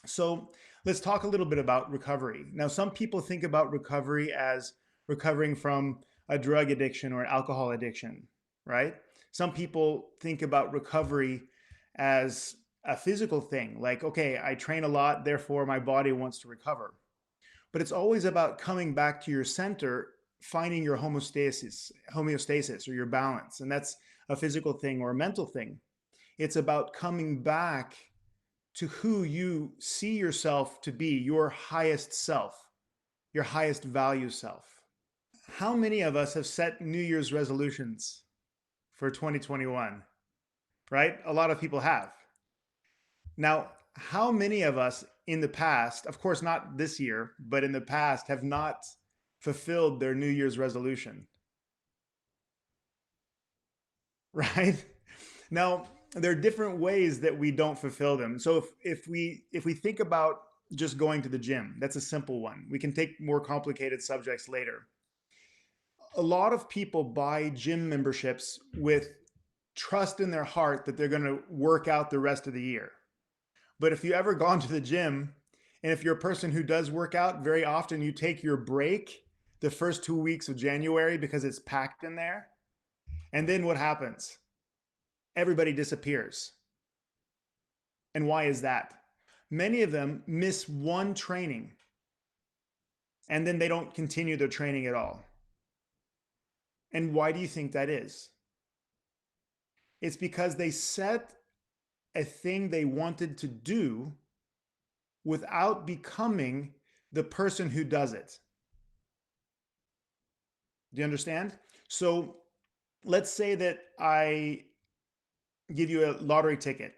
So let's talk a little bit about recovery. Now, some people think about recovery as recovering from a drug addiction or alcohol addiction, right? Some people think about recovery as a physical thing, like, okay, I train a lot, therefore my body wants to recover. But it's always about coming back to your center, finding your homeostasis or your balance. And that's a physical thing or a mental thing. It's about coming back to who you see yourself to be, your highest self, your highest value self. How many of us have set New Year's resolutions for 2021, right? A lot of people have. Now, how many of us in the past, of course, not this year, but in the past, have not fulfilled their New Year's resolution, right? Now, there are different ways that we don't fulfill them. So if we think about just going to the gym, that's a simple one. We can take more complicated subjects later. A lot of people buy gym memberships with trust in their heart that they're going to work out the rest of the year. But if you ever gone to the gym, and if you're a person who does work out, very often you take your break the first 2 weeks of January because it's packed in there. And then what happens? Everybody disappears. And why is that? Many of them miss one training and then they don't continue their training at all. And why do you think that is? It's because they set a thing they wanted to do without becoming the person who does it. Do you understand? So let's say that I give you a lottery ticket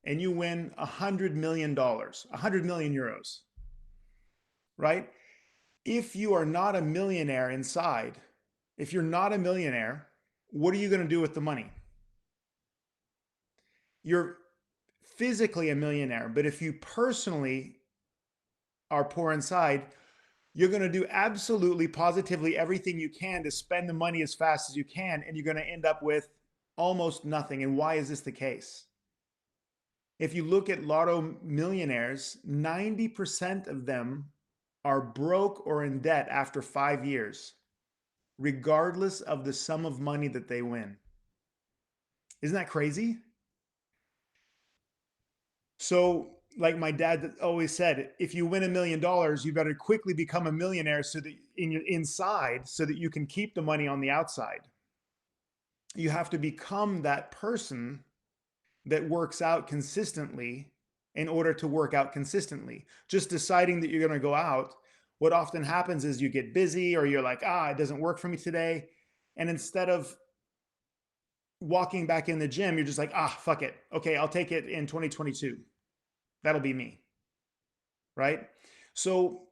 and you win $100 million, 100 million euros, right? If you are not a millionaire inside, if you're not a millionaire, what are you going to do with the money? You're physically a millionaire, but if you personally are poor inside, you're going to do absolutely positively everything you can to spend the money as fast as you can, and you're going to end up with almost nothing. And why is this the case? If you look at lotto millionaires, 90% of them are broke or in debt after 5 years, regardless of the sum of money that they win. Isn't that crazy? So, like my dad always said, if you win $1 million, you better quickly become a millionaire so that in your inside, so that you can keep the money on the outside. You have to become that person that works out consistently in order to work out consistently. Just deciding that you're going to go out, what often happens is you get busy or you're like, it doesn't work for me today. And instead of walking back in the gym, you're just like, fuck it. Okay, I'll take it in 2022. That'll be me. Right? So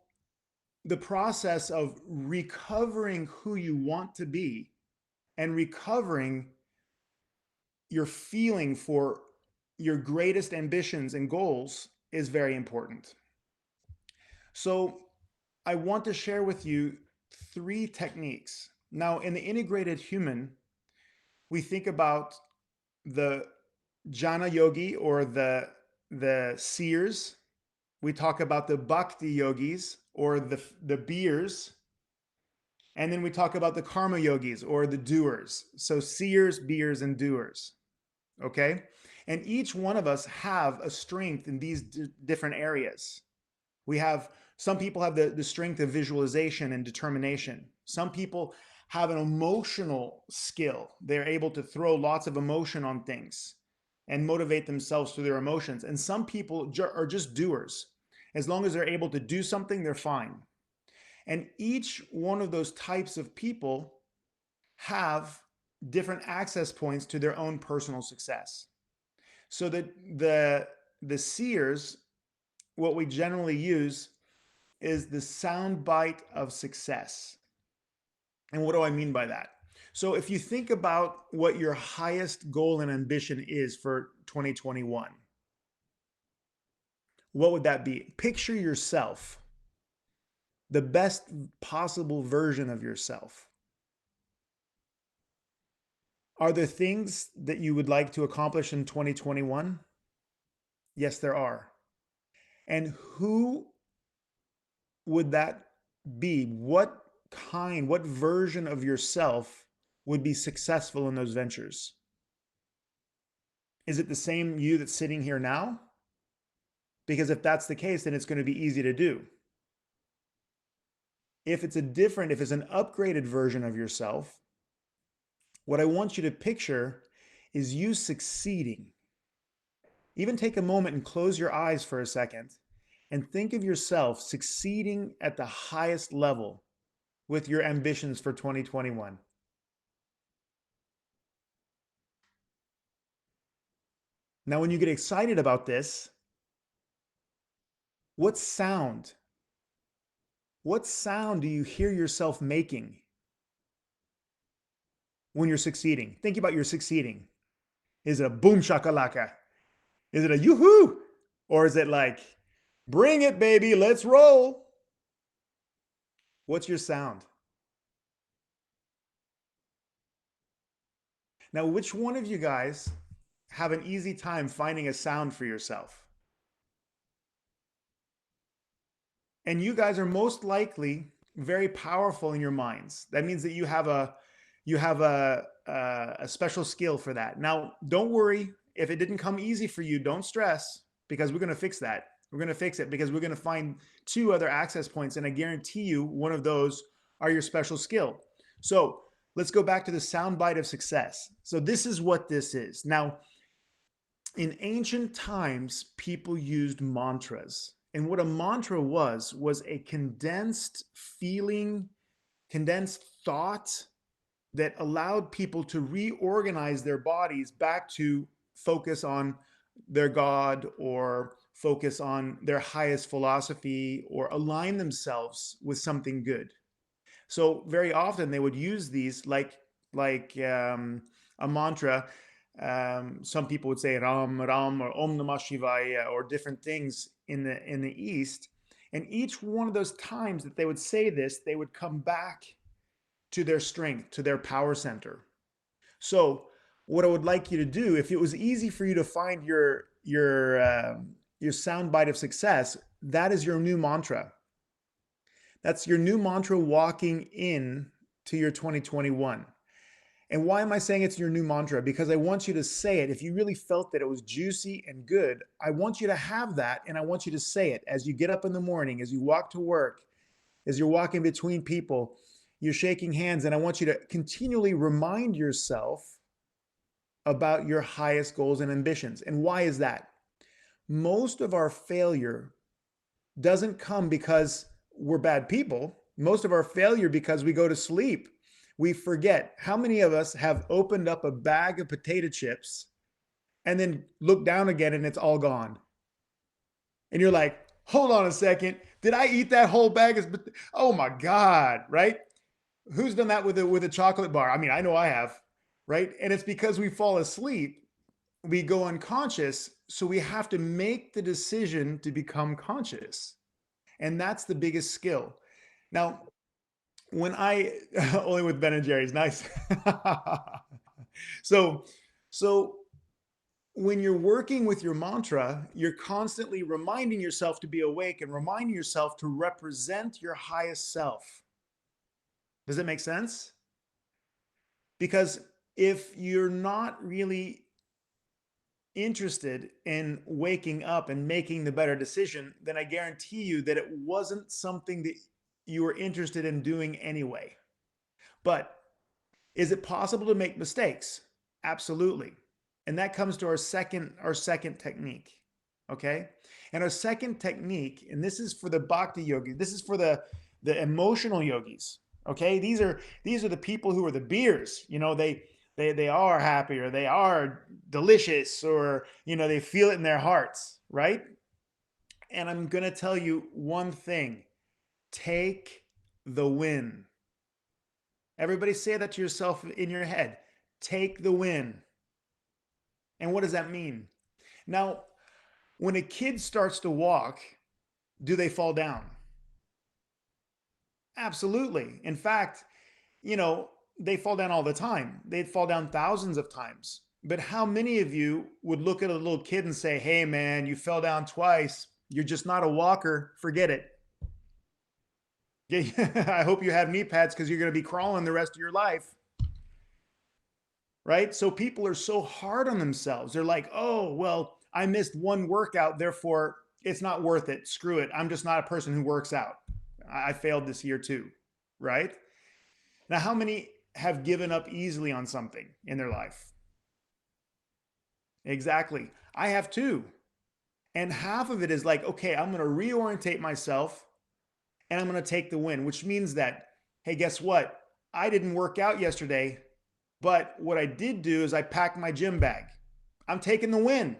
the process of recovering who you want to be and recovering your feeling for your greatest ambitions and goals is very important. So I want to share with you 3 techniques. Now, in the integrated human, we think about the jnana yogi or the seers. We talk about the bhakti yogis or the beers. And then we talk about the karma yogis or the doers. So seers, beers, and doers. Okay? And each one of us have a strength in these different areas. We have some people have the strength of visualization and determination. Some people have an emotional skill. They're able to throw lots of emotion on things and motivate themselves through their emotions. And some people are just doers. As long as they're able to do something, they're fine. And each one of those types of people have different access points to their own personal success. So that the seers, what we generally use is the sound bite of success. And what do I mean by that? So if you think about what your highest goal and ambition is for 2021, what would that be? Picture yourself, the best possible version of yourself. Are there things that you would like to accomplish in 2021? Yes, there are. And who would that be? What version of yourself would be successful in those ventures? Is it the same you that's sitting here now? Because if that's the case, then it's going to be easy to do. If it's an upgraded version of yourself, what I want you to picture is you succeeding. Even take a moment and close your eyes for a second and think of yourself succeeding at the highest level with your ambitions for 2021. Now, when you get excited about this, what sound? What sound do you hear yourself making when you're succeeding? Think about your succeeding. Is it a boom shakalaka? Is it a yoo-hoo? Or is it like, bring it, baby, let's roll? What's your sound? Now, which one of you guys have an easy time finding a sound for yourself? And you guys are most likely very powerful in your minds. That means that you have a special skill for that. Now, don't worry if it didn't come easy for you. Don't stress, because we're going to fix that. We're going to fix it because we're going to find two other access points, and I guarantee you one of those are your special skill. So let's go back to the soundbite of success. So this is what this is. Now, in ancient times, people used mantras. And what a mantra was a condensed feeling, condensed thought that allowed people to reorganize their bodies back to focus on their God or focus on their highest philosophy or align themselves with something good. So very often they would use these like a mantra. Some people would say Ram Ram or Om Namah Shivaya or different things in the East. And each one of those times that they would say this, they would come back to their strength, to their power center. So what I would like you to do, if it was easy for you to find your soundbite of success, that is your new mantra. That's your new mantra walking in to your 2021. And why am I saying it's your new mantra? Because I want you to say it. If you really felt that it was juicy and good, I want you to have that, and I want you to say it as you get up in the morning, as you walk to work, as you're walking between people, you're shaking hands, and I want you to continually remind yourself about your highest goals and ambitions. And why is that? Most of our failure doesn't come because we're bad people. Most of our failure because we go to sleep. We forget. How many of us have opened up a bag of potato chips and then look down again and it's all gone? And you're like, hold on a second. Did I eat that whole bag of, oh my God, right? Who's done that with a chocolate bar? I mean, I know I have, right? And it's because we fall asleep, we go unconscious. So we have to make the decision to become conscious. And that's the biggest skill. Now, when I only with Ben and Jerry's, nice. so, so when you're working with your mantra, you're constantly reminding yourself to be awake and reminding yourself to represent your highest self. Does it make sense? Because if you're not really interested in waking up and making the better decision, then I guarantee you that it wasn't something that you were interested in doing anyway. But is it possible to make mistakes? Absolutely. And that comes to our second technique. Okay? And our second technique, and this is for the bhakti yogi, this is for the emotional yogis. Okay? These are the people who are the beers. You know, they are happy, or they are delicious, or you know, they feel it in their hearts, right? And I'm going to tell you one thing. Take the win. Everybody say that to yourself in your head. Take the win. And what does that mean? Now, when a kid starts to walk, do they fall down? Absolutely. In fact, you know, they fall down all the time. They'd fall down thousands of times. But how many of you would look at a little kid and say, hey, man, you fell down twice. You're just not a walker. Forget it. I hope you have knee pads because you're going to be crawling the rest of your life. Right? So people are so hard on themselves. They're like, oh, well, I missed one workout, therefore it's not worth it. Screw it. I'm just not a person who works out. I failed this year too. Right? Now, how many have given up easily on something in their life? Exactly. I have too. And half of it is like, okay, I'm going to reorientate myself and I'm going to take the win, which means that, hey, guess what? I didn't work out yesterday, but what I did do is I packed my gym bag. I'm taking the win.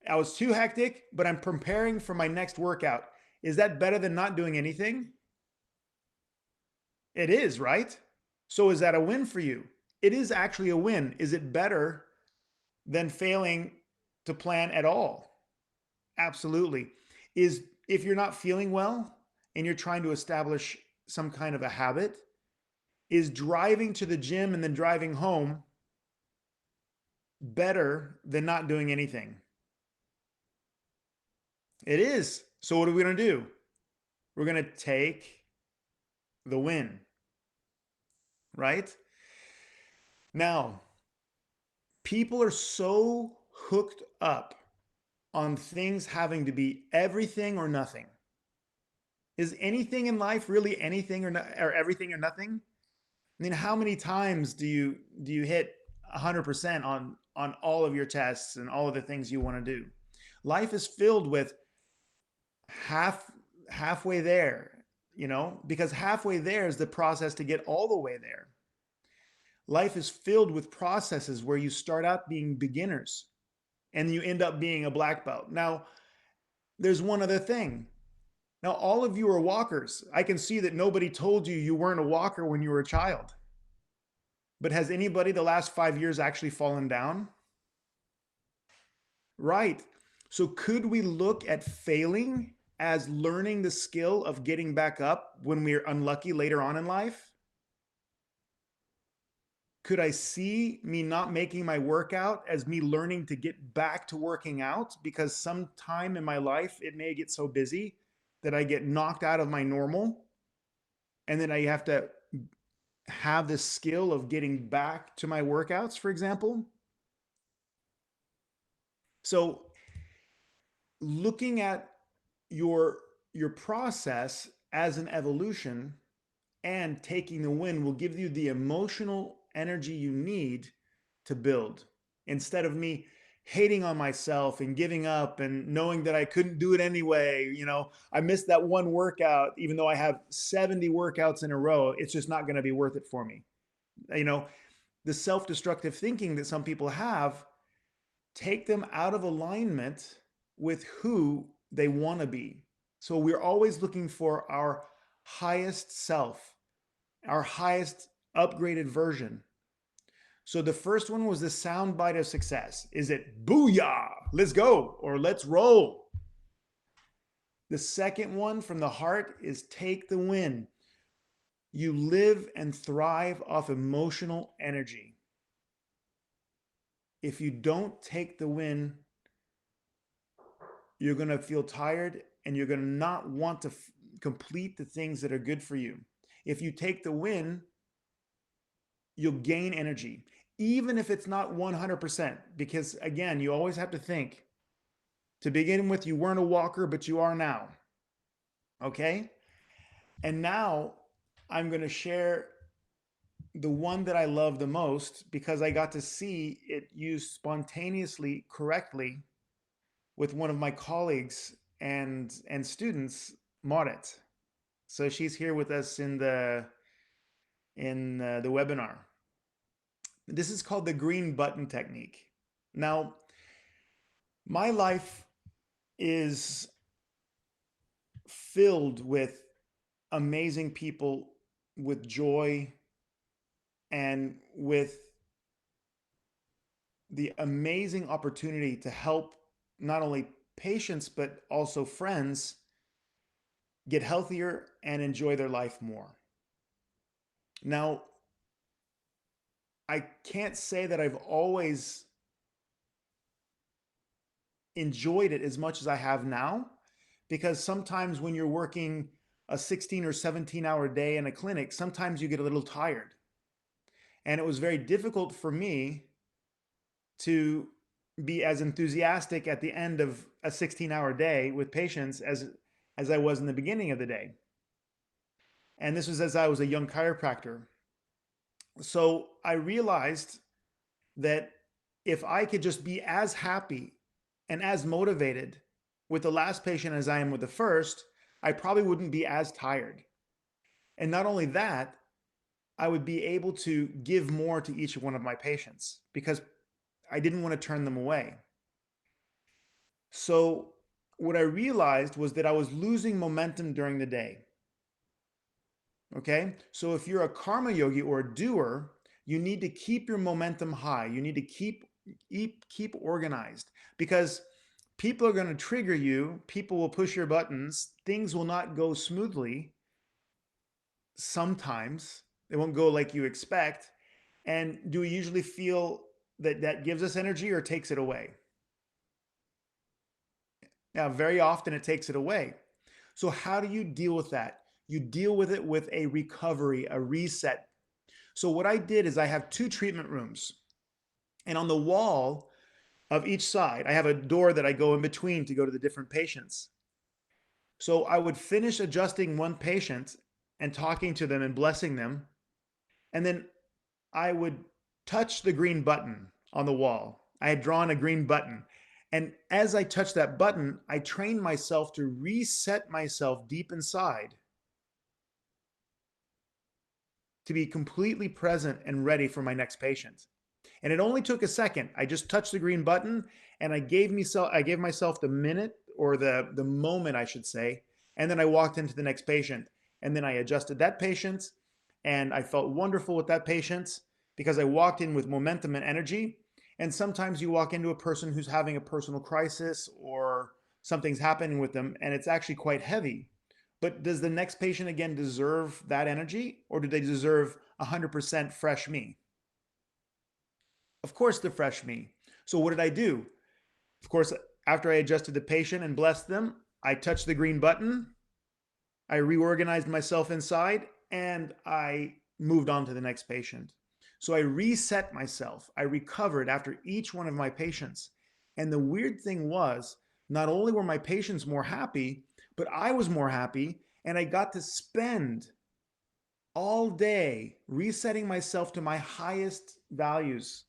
I was too hectic, but I'm preparing for my next workout. Is that better than not doing anything? It is, right? So is that a win for you? It is actually a win. Is it better than failing to plan at all? Absolutely. Is if you're not feeling well and you're trying to establish some kind of a habit, is driving to the gym and then driving home better than not doing anything? It is. So what are we going to do? We're going to take the win, right? Now, people are so hooked up on things having to be everything or nothing. Is anything in life really anything or everything or nothing? I mean, how many times do you hit 100% on all of your tests and all of the things you want to do? Life is filled with half halfway there, because halfway there is the process to get all the way there. Life is filled with processes where you start out being beginners and you end up being a black belt. Now, there's one other thing. Now, all of you are walkers. I can see that nobody told you you weren't a walker when you were a child. But has anybody the last 5 years actually fallen down? Right. So could we look at failing as learning the skill of getting back up when we're unlucky later on in life? Could I see me not making my workout as me learning to get back to working out? Because sometime in my life, it may get so busy that I get knocked out of my normal. And then I have to have this skill of getting back to my workouts, for example. So looking at your your process as an evolution and taking the win will give you the emotional energy you need to build, instead of me hating on myself and giving up and knowing that I couldn't do it anyway. I missed that one workout even though I have 70 workouts in a row. It's just not going to be worth it for me. you know the self-destructive thinking that some people have take them out of alignment with who they want to be. So we're always looking for our highest self, our highest upgraded version. So the first one was the soundbite of success. Is it booyah, let's go, or let's roll? The second one from the heart is take the win. You live and thrive off emotional energy. If you don't take the win, you're going to feel tired and you're going to not want to complete the things that are good for you. If you take the win, you'll gain energy, even if it's not 100%. Because again, you always have to think, to begin with, you weren't a walker, but you are now. Okay? And now I'm going to share the one that I love the most because I got to see it used spontaneously correctly with one of my colleagues and students, Marit. So she's here with us in the webinar. This is called the green button technique. Now, my life is filled with amazing people, with joy, and with the amazing opportunity to help not only patients but also friends get healthier and enjoy their life more. Now, I can't say that I've always enjoyed it as much as I have now, because sometimes when you're working a 16 or 17-hour day in a clinic, sometimes you get a little tired. And it was very difficult for me to be as enthusiastic at the end of a 16-hour day with patients as I was in the beginning of the day. And this was as I was a young chiropractor. So I realized that if I could just be as happy and as motivated with the last patient as I am with the first, I probably wouldn't be as tired. And not only that, I would be able to give more to each one of my patients because I didn't want to turn them away. So what I realized was that I was losing momentum during the day. Okay. So if you're a karma yogi or a doer, you need to keep your momentum high. You need to keep organized because people are going to trigger you. People will push your buttons. Things will not go smoothly. Sometimes they won't go like you expect. And do we usually feel that that gives us energy or takes it away? Now, very often it takes it away. So how do you deal with that? You deal with it with a recovery, a reset. So what I did is I have 2 treatment rooms. And on the wall of each side, I have a door that I go in between to go to the different patients. So I would finish adjusting one patient and talking to them and blessing them. And then I would touch the green button on the wall. I had drawn a green button. And as I touched that button, I trained myself to reset myself deep inside to be completely present and ready for my next patient. And it only took a second. I just touched the green button and I gave myself the minute or the moment, I should say. And then I walked into the next patient. And then I adjusted that patient and I felt wonderful with that patient because I walked in with momentum and energy. And sometimes you walk into a person who's having a personal crisis or something's happening with them and it's actually quite heavy. But does the next patient again deserve that energy or do they deserve 100% fresh me? Of course, the fresh me. So what did I do? Of course, after I adjusted the patient and blessed them, I touched the green button. I reorganized myself inside and I moved on to the next patient. So I reset myself. I recovered after each one of my patients. And the weird thing was, not only were my patients more happy, but I was more happy. And I got to spend all day resetting myself to my highest values,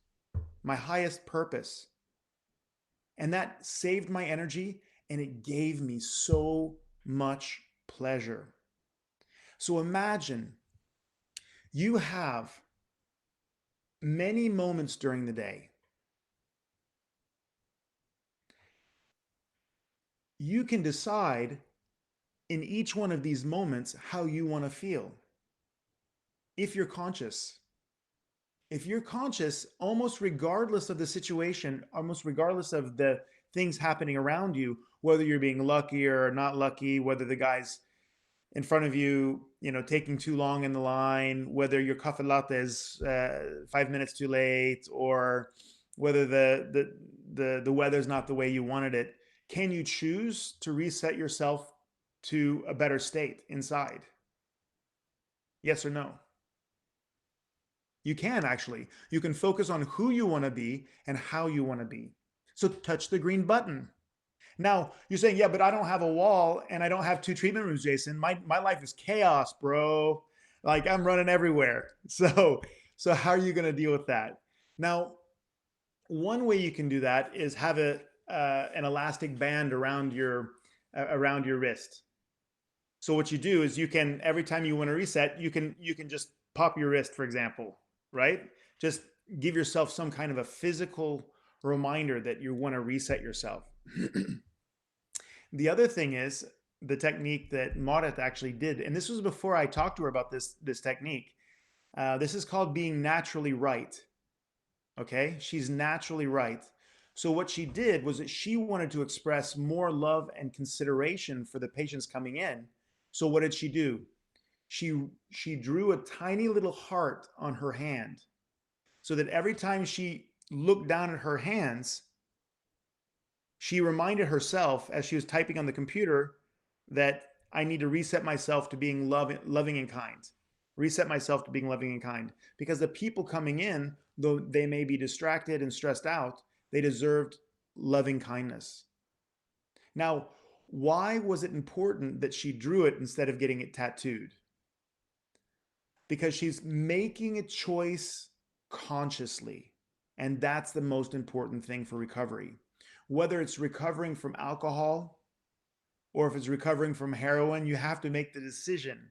my highest purpose. And that saved my energy and it gave me so much pleasure. So imagine you have many moments during the day. You can decide in each one of these moments how you want to feel. If you're conscious, almost regardless of the situation, almost regardless of the things happening around you, whether you're being lucky or not lucky, whether the guy's in front of you, taking too long in the line, whether your cafe latte is 5 minutes too late, or whether the weather's not the way you wanted it, can you choose to reset yourself to a better state inside? Yes or no? You can actually. You can focus on who you want to be and how you want to be. So touch the green button. Now, you're saying, yeah, but I don't have a wall and I don't have 2 treatment rooms, Jason. My life is chaos, bro. Like I'm running everywhere. So how are you going to deal with that? Now, one way you can do that is have an elastic band around your wrist. So what you do is you can, every time you want to reset, you can just pop your wrist, for example, right? Just give yourself some kind of a physical reminder that you want to reset yourself. The other thing is the technique that Maudit actually did, and this was before I talked to her about this technique. This is called being naturally right. Okay, she's naturally right. So what she did was that she wanted to express more love and consideration for the patients coming in. So what did she do? She drew a tiny little heart on her hand, so that every time she looked down at her hands, she reminded herself as she was typing on the computer that I need to reset myself to being loving and kind. Reset myself to being loving and kind. Because the people coming in, though they may be distracted and stressed out, they deserved loving kindness. Now, why was it important that she drew it instead of getting it tattooed? Because she's making a choice consciously. And that's the most important thing for recovery. Whether it's recovering from alcohol or if it's recovering from heroin, you have to make the decision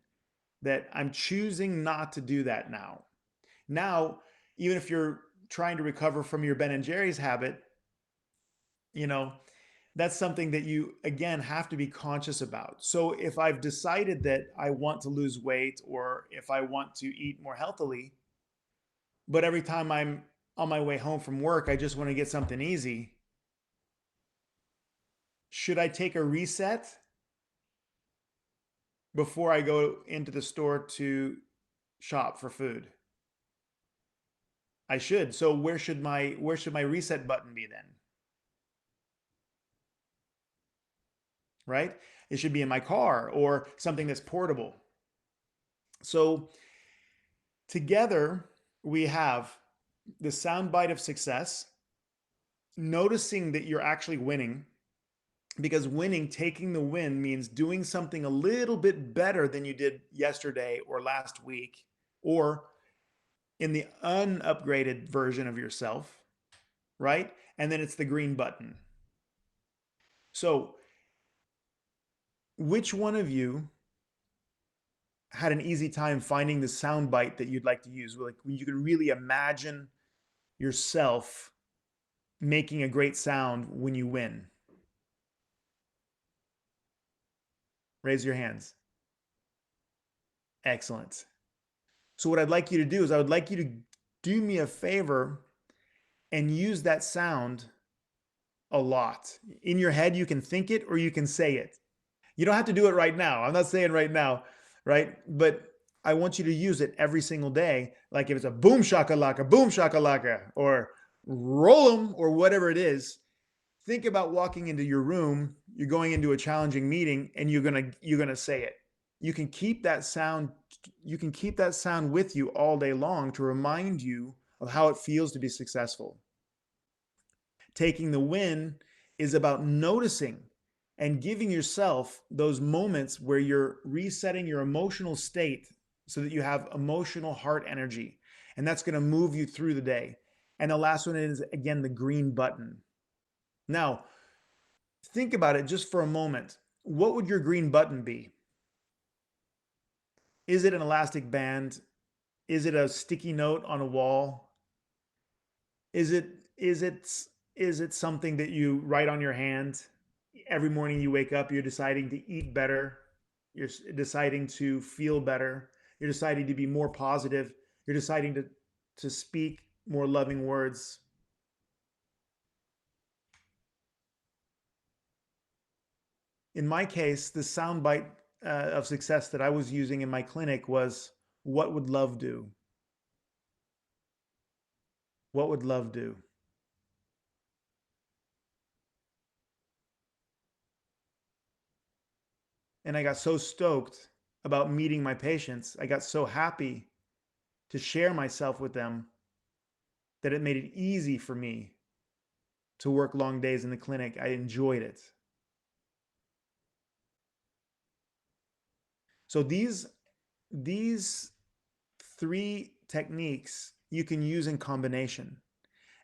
that I'm choosing not to do that now. Now, even if you're trying to recover from your Ben and Jerry's habit, you know, that's something that you again have to be conscious about. So if I've decided that I want to lose weight or if I want to eat more healthily, but every time I'm on my way home from work, I just want to get something easy, should I take a reset before I go into the store to shop for food? I should. So where should my reset button be then? Right? It should be in my car or something that's portable. So together we have the soundbite of success, noticing that you're actually winning, because winning, taking the win, means doing something a little bit better than you did yesterday or last week, or in the unupgraded version of yourself, right? And then it's the green button. So, which one of you had an easy time finding the sound bite that you'd like to use? Like when you can really imagine yourself making a great sound when you win. Raise your hands. Excellent. So, what I'd like you to do is, I would like you to do me a favor and use that sound a lot. In your head, you can think it or you can say it. You don't have to do it right now. I'm not saying right now, right? But I want you to use it every single day. Like if it's a boom shakalaka, or roll 'em, or whatever it is. Think about walking into your room, you're going into a challenging meeting, and you're gonna say it. You can keep that sound, you can keep that sound with you all day long to remind you of how it feels to be successful. Taking the win is about noticing and giving yourself those moments where you're resetting your emotional state so that you have emotional heart energy. And that's going to move you through the day. And the last one is, again, the green button. Now, think about it just for a moment. What would your green button be? Is it an elastic band? Is it a sticky note on a wall? Is it is it is it something that you write on your hand? Every morning you wake up, you're deciding to eat better, you're deciding to feel better, you're deciding to be more positive, you're deciding to speak more loving words. In my case, the soundbite of success that I was using in my clinic was, what would love do? What would love do? And I got so stoked about meeting my patients. I got so happy to share myself with them that it made it easy for me to work long days in the clinic. I enjoyed it. So these three techniques you can use in combination.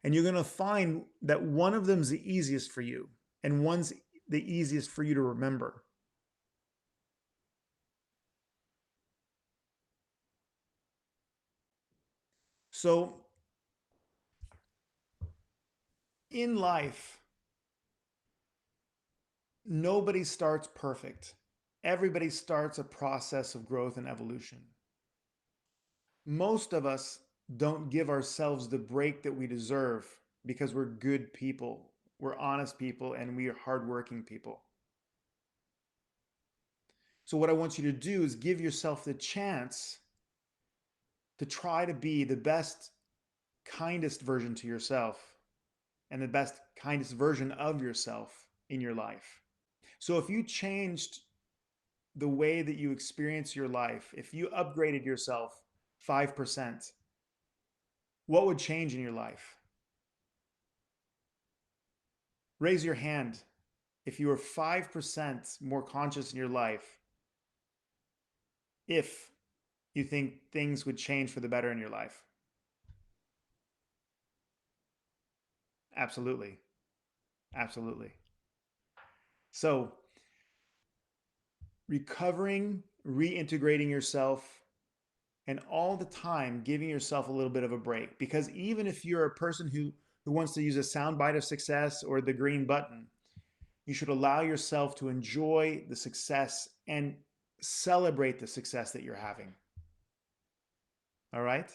And you're going to find that one of them is the easiest for you and one's the easiest for you to remember. So in life, nobody starts perfect. Everybody starts a process of growth and evolution. Most of us don't give ourselves the break that we deserve because we're good people, we're honest people, and we are hardworking people. So, what I want you to do is give yourself the chance to try to be the best, kindest version to yourself and the best, kindest version of yourself in your life. So, if you changed the way that you experience your life, if you upgraded yourself 5%, what would change in your life? Raise your hand if you were 5% more conscious in your life, if you think things would change for the better in your life. Absolutely. Absolutely. So, recovering, reintegrating yourself, and all the time giving yourself a little bit of a break. Because even if you're a person who wants to use a soundbite of success or the green button, you should allow yourself to enjoy the success and celebrate the success that you're having. All right?